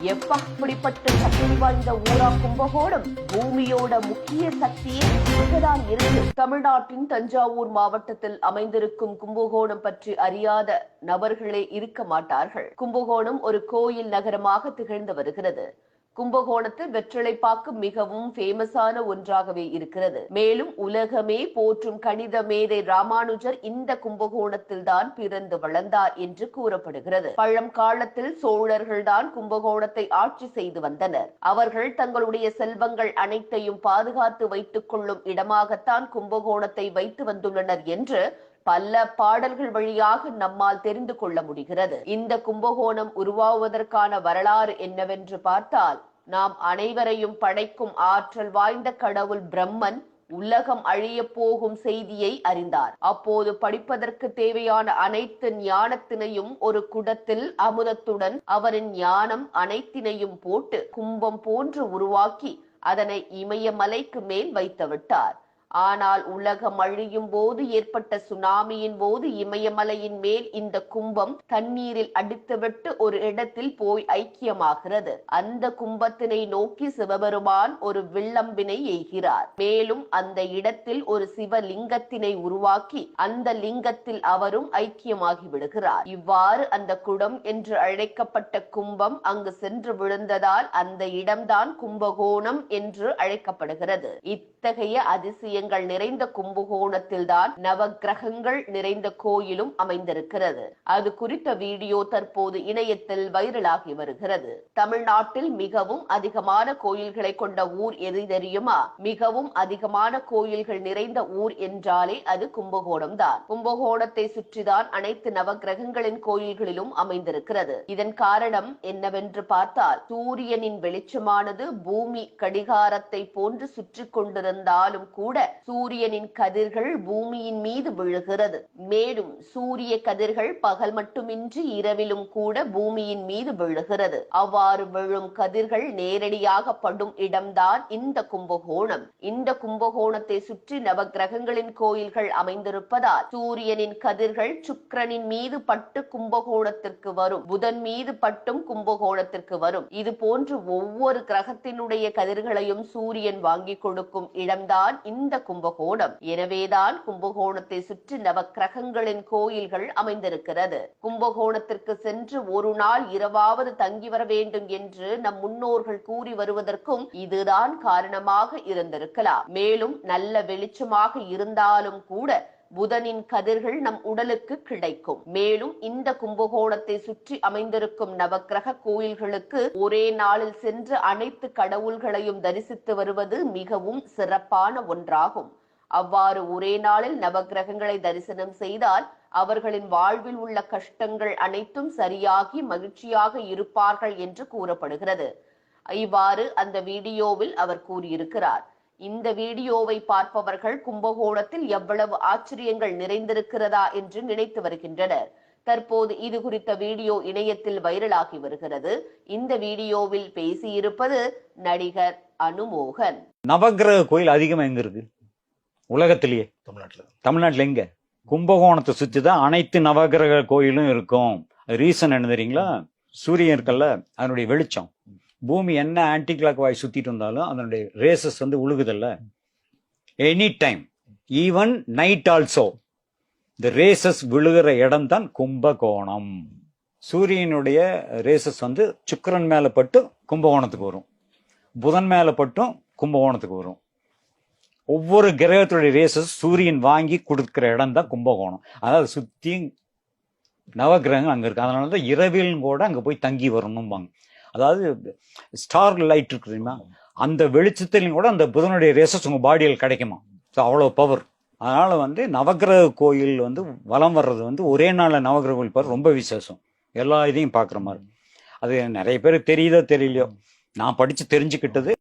எப்படிப்பட்ட சக்தி வாய்ந்த ஊரா கும்பகோணம்? பூமியோட முக்கிய சக்தியே இங்குதான் இருக்கு. தமிழ்நாட்டின் தஞ்சாவூர் மாவட்டத்தில் அமைந்திருக்கும் கும்பகோணம் பற்றி அறியாத நபர்களே இருக்க மாட்டார்கள். கும்பகோணம் ஒரு கோயில் நகரமாக திகழ்ந்து வருகிறது. கும்பகோணத்தில் வெற்றிலைப்பாக்கு மிகவும் ஃபேமஸான ஒன்றாகவே இருக்கிறது. மேலும் உலகமே போற்றும் கணித மேதை ராமானுஜர் இந்த கும்பகோணத்தில் தான் பிறந்து வளர்ந்தார் என்று கூறப்படுகிறது. பழங்காலத்தில் சோழர்கள் தான் கும்பகோணத்தை ஆட்சி செய்து வந்தனர். அவர்கள் தங்களுடைய செல்வங்கள் அனைத்தையும் பாதுகாத்து வைத்துக் கொள்ளும் இடமாகத்தான் கும்பகோணத்தை வைத்து வந்துள்ளனர் என்று பல பாடல்கள் வழியாக நம்மால் தெரிந்து கொள்ள முடிகிறது. இந்த கும்பகோணம் உருவாவதற்கான வரலாறு என்னவென்று பார்த்தால், நாம் அனைவரையும் படைக்கும் ஆற்றல் வாய்ந்த கடவுள் பிரம்மன் உலகம் அழிய போகும் செய்தியை அறிந்தார். அப்போது படிப்பதற்கு தேவையான அனைத்து ஞானத்தினையும் ஒரு குடத்தில் அமுதத்துடன் அவரின் ஞானம் அனைத்தினையும் போட்டு கும்பம் போன்று உருவாக்கி அதனை இமயமலைக்கு மேல் வைத்து விட்டார். ஆனால் உலகம் அழியும் போது ஏற்பட்ட சுனாமியின் போது இமயமலையின் மேல் இந்த கும்பம் தண்ணீரில் அடித்துவிட்டு ஒரு இடத்தில் போய் ஐக்கியமாகிறது. அந்த கும்பத்தினை நோக்கி சிவபெருமான் ஒரு வில்லம்பினை எய்கிறார். மேலும் அந்த இடத்தில் ஒரு சிவலிங்கத்தினை உருவாக்கி அந்த லிங்கத்தில் அவரும் ஐக்கியமாகி விடுகிறார். இவ்வாறு அந்த குடம் என்று அழைக்கப்பட்ட கும்பம் அங்கு சென்று விழுந்ததால் அந்த இடம்தான் கும்பகோணம் என்று அழைக்கப்படுகிறது. இத்தகைய அதிசய நிறைந்த கும்பகோணத்தில் தான் நவக்கிரகங்கள் நிறைந்த கோயிலும் அமைந்திருக்கிறது. அது குறித்த வீடியோ தற்போது இணையத்தில் வைரலாகி வருகிறது. தமிழ்நாட்டில் மிகவும் அதிகமான கோயில்களை கொண்ட ஊர் எது தெரியுமா? மிகவும் அதிகமான கோயில்கள் நிறைந்த ஊர் என்றாலே அது கும்பகோணம் தான். கும்பகோணத்தை சுற்றிதான் அனைத்து நவக்கிரகங்களின் கோயில்களிலும் அமைந்திருக்கிறது. இதன் காரணம் என்னவென்று பார்த்தால், சூரியனின் வெளிச்சமானது பூமி கடிகாரத்தை போன்று சுற்றி கொண்டிருந்தாலும் கூட சூரியனின் கதிர்கள் பூமியின் மீது விழுகிறது. மேலும் சூரிய கதிர்கள் பகல் மட்டுமின்றி இரவிலும் கூட பூமியின் மீது விழுகிறது. அவ்வாறு விழும் கதிர்கள் நேரடியாக படும் இடம்தான் இந்த கும்பகோணம். இந்த கும்பகோணத்தை சுற்றி நவக்கிரகங்களின் கோயில்கள் அமைந்திருப்பதால் சூரியனின் கதிர்கள் சுக்கிரனின் மீது பட்டு கும்பகோணத்திற்கு வரும், புதன் மீது பட்டும் கும்பகோணத்திற்கு வரும். இது போன்று ஒவ்வொரு கிரகத்தினுடைய கதிர்களையும் சூரியன் வாங்கி கொடுக்கும் இடம்தான் இந்த கும்பகோணம். எனவேதான் கும்பகோணத்தை சுற்றி நவக்கிரகங்களின் கோயில்கள் அமைந்திருக்கிறது. கும்பகோணத்திற்கு சென்று ஒரு நாள் இரவாவது தங்கி வர வேண்டும் என்று நம் முன்னோர்கள் கூறி வருவதற்கும் இதுதான் காரணமாக இருந்திருக்கலாம். மேலும் நல்ல வெளிச்சமாக இருந்தாலும் கூட புதனின் கதிர்கள் நம் உடலுக்கு கிடைக்கும். மேலும் இந்த கும்பகோணத்தை சுற்றி அமைந்திருக்கும் நவக்கிரக கோயில்களுக்கு ஒரே நாளில் சென்று அனைத்து கடவுள்களையும் தரிசித்து வருவது மிகவும் சிறப்பான ஒன்றாகும். அவ்வாறு ஒரே நாளில் நவக்கிரகங்களை தரிசனம் செய்தால் அவர்களின் வாழ்வில் உள்ள கஷ்டங்கள் அனைத்தும் சரியாகி மகிழ்ச்சியாக இருப்பார்கள் என்று கூறப்படுகிறது. இவ்வாறு அந்த வீடியோவில் அவர் கூறியிருக்கிறார். இந்த வீடியோவை பார்ப்பவர்கள் கும்பகோணத்தில் எவ்வளவு ஆச்சரியங்கள் நிறைந்திருக்கிறதா என்று நினைத்து வருகின்றனர். தற்போது இது குறித்த வீடியோ இணையத்தில் வைரலாகி வருகிறது. இந்த வீடியோவில் பேசியிருப்பது நடிகர் அனுமோகன். நவக்கிரக கோயில் அதிகமா எங்க இருக்கு உலகத்திலேயே? தமிழ்நாட்டுல எங்க? கும்பகோணத்தை சுத்தி தான் அனைத்து நவக்கிரக கோயிலும் இருக்கும். ரீசன் என்ன தெரியுங்களா? சூரியன் இருக்கல்ல, அதனுடைய வெளிச்சம் பூமி என்ன ஆன்டி கிளாக் வாய் சுத்திட்டு இருந்தாலும் அதனுடைய ரேசஸ் உழுகுதல்ல, any time, even night also இந்த ரேசஸ் விழுகிற இடம் தான் கும்பகோணம். சூரியனுடைய ரேசஸ் சுக்கிரன் மேல பட்டு கும்பகோணத்துக்கு வரும், புதன் மேல பட்டும் கும்பகோணத்துக்கு வரும். ஒவ்வொரு கிரகத்துடைய ரேசஸ் சூரியன் வாங்கி கொடுக்கிற இடம் தான் கும்பகோணம். அதாவது சுத்தி நவகிரகங்கள் அங்க இருக்கு. அதனாலதான் இரவிலும் கூட அங்க போய் தங்கி வரணும்பாங்க. அதாவது ஸ்டார் லைட் இருக்கு தெரியுமா, அந்த வெளிச்சத்திலும் கூட அந்த புதனுடைய ரேசஸ் உங்க பாடியில் கிடைக்குமா. அவ்வளவு பவர். அதனால நவகிரக கோயில் வலம் வர்றது ஒரே நாள்ல நவகிரக கோயில் பாரு ரொம்ப விசேஷம். எல்லா இதையும் பாக்குற மாதிரி. அது நிறைய பேருக்கு தெரியுதோ தெரியலையோ, நான் படிச்சு தெரிஞ்சுக்கிட்டது